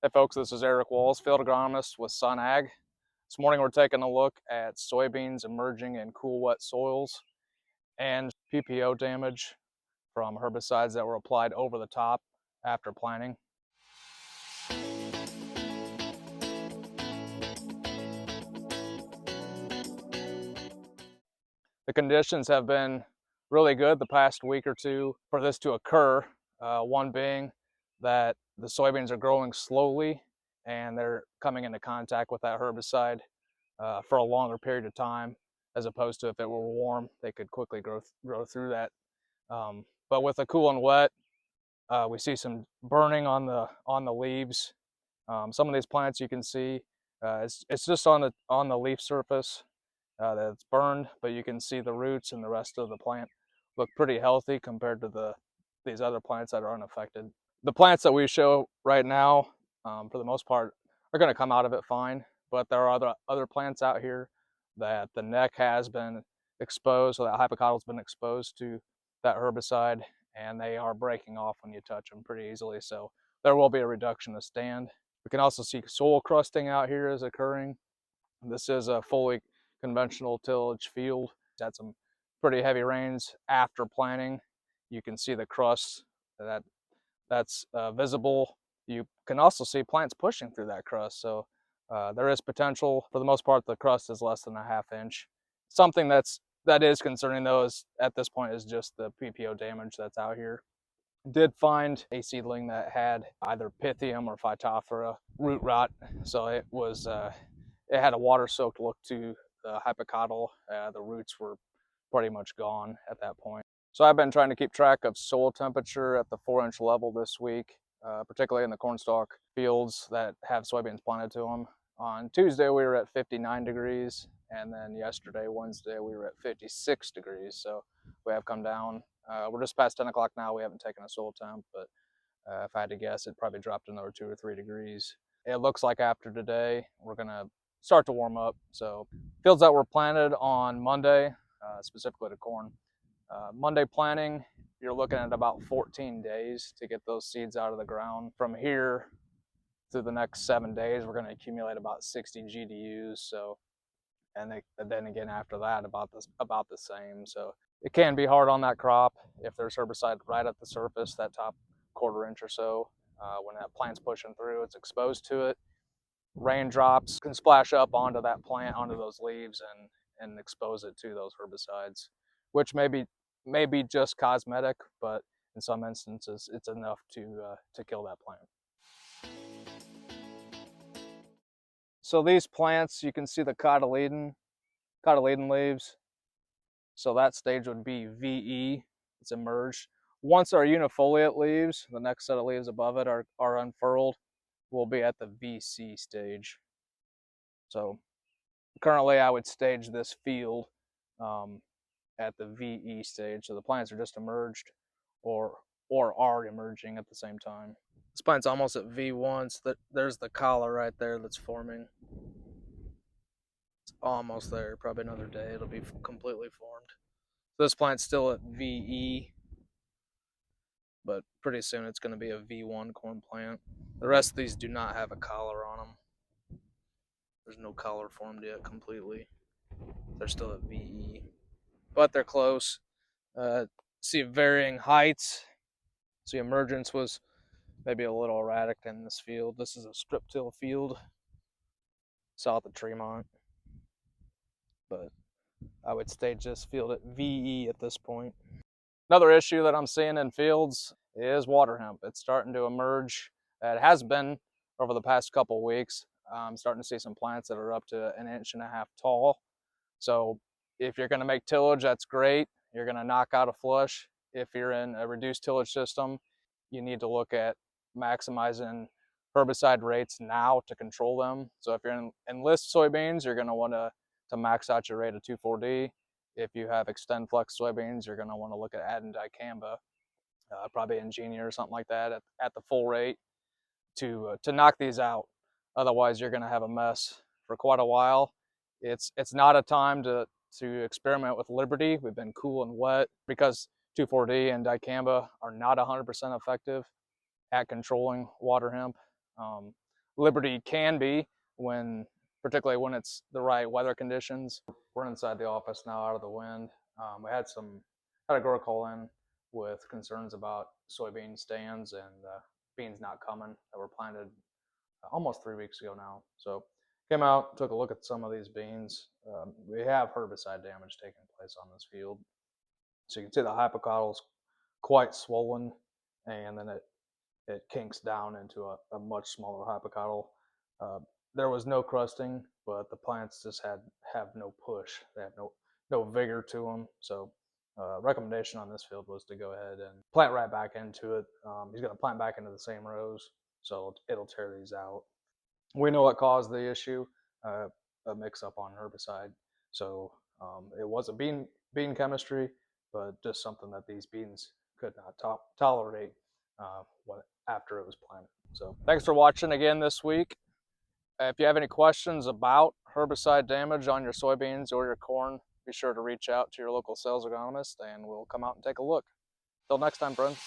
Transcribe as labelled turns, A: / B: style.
A: Hey folks, this is Eric Walls, field agronomist with Sun Ag. This morning we're taking a look at soybeans emerging in cool, wet soils and PPO damage from herbicides that were applied over the top after planting. The conditions have been really good the past week or two for this to occur. One being that the soybeans are growing slowly and they're coming into contact with that herbicide for a longer period of time, as opposed to if it were warm, they could quickly grow through that. But with the cool and wet, we see some burning on the leaves. Some of these plants you can see it's just on the leaf surface that's burned, but you can see the roots and the rest of the plant look pretty healthy compared to these other plants that are unaffected. The plants that we show right now, for the most part, are going to come out of it fine, but there are other plants out here that the neck has been exposed, so that hypocotyl has been exposed to that herbicide, and they are breaking off when you touch them pretty easily, so there will be a reduction of stand. We can also see soil crusting out here is occurring. This is a fully conventional tillage field. Had some pretty heavy rains after planting. You can see the crust that's visible. You can also see plants pushing through that crust, so there is potential. For the most part, the crust is less than a ½ inch. Something that is concerning though is at this point is just the PPO damage that's out here. Did find a seedling that had either Pythium or Phytophthora root rot, so it had a water-soaked look to the hypocotyl. The roots were pretty much gone at that point. So I've been trying to keep track of soil temperature at the 4-inch level this week, particularly in the cornstalk fields that have soybeans planted to them. On Tuesday, we were at 59 degrees, and then yesterday, Wednesday, we were at 56 degrees. So we have come down. We're just past 10 o'clock now. We haven't taken a soil temp, but if I had to guess, it probably dropped another 2 or 3 degrees. It looks like after today, we're going to start to warm up. So fields that were planted on Monday, specifically to corn, Monday planting, you're looking at about 14 days to get those seeds out of the ground. From here through the next 7 days, we're going to accumulate about 60 GDUs. So, and then again after that, about the same. So it can be hard on that crop if there's herbicide right at the surface, that top 1/4 inch or so. When that plant's pushing through, it's exposed to it. Raindrops can splash up onto that plant, onto those leaves, and expose it to those herbicides, which may be just cosmetic, but in some instances, it's enough to kill that plant. So these plants, you can see the cotyledon leaves. So that stage would be VE, it's emerged. Once our unifoliate leaves, the next set of leaves above it are unfurled, we'll be at the VC stage. So currently I would stage this field at the VE stage. So the plants are just emerged or are emerging at the same time. This plant's almost at V1, so there's the collar right there that's forming. It's almost there, probably another day it'll be completely formed. This plant's still at VE, but pretty soon it's going to be a V1 corn plant. The rest of these do not have a collar on them. There's no collar formed yet completely. They're still at VE, but they're close. See varying heights. See, emergence was maybe a little erratic in this field. This is a strip till field south of Tremont, but I would stage this field at VE at this point. Another issue that I'm seeing in fields is waterhemp. It's starting to emerge. It has been over the past couple weeks. I'm starting to see some plants that are up to 1.5 inches tall. So if you're going to make tillage, that's great. You're going to knock out a flush. If you're in a reduced tillage system, you need to look at maximizing herbicide rates now to control them. So if you're in enlist soybeans, you're going to want to max out your rate of 2,4-D. If you have extend flex soybeans, you're going to want to look at adding dicamba, probably Ingenia or something like that at the full rate to knock these out. Otherwise, you're going to have a mess for quite a while. It's not a time to experiment with Liberty. We've been cool and wet because 2,4-D and dicamba are not 100% effective at controlling water hemp. liberty can be, particularly when it's the right weather conditions. We're inside the office now, out of the wind. We had a grower call in with concerns about soybean stands and beans not coming that were planted almost 3 weeks ago now. So came out, took a look at some of these beans. We have herbicide damage taking place on this field. So you can see the hypocotyl is quite swollen, and then it kinks down into a much smaller hypocotyl. There was no crusting, but the plants just have no push. They have no vigor to them. So recommendation on this field was to go ahead and plant right back into it. He's going to plant back into the same rows, so it'll tear these out. We know what caused the issue, a mix-up on herbicide. So it was a bean chemistry, but just something that these beans could not tolerate after it was planted. So thanks for watching again this week. If you have any questions about herbicide damage on your soybeans or your corn, be sure to reach out to your local sales agronomist and we'll come out and take a look. Till next time, friends.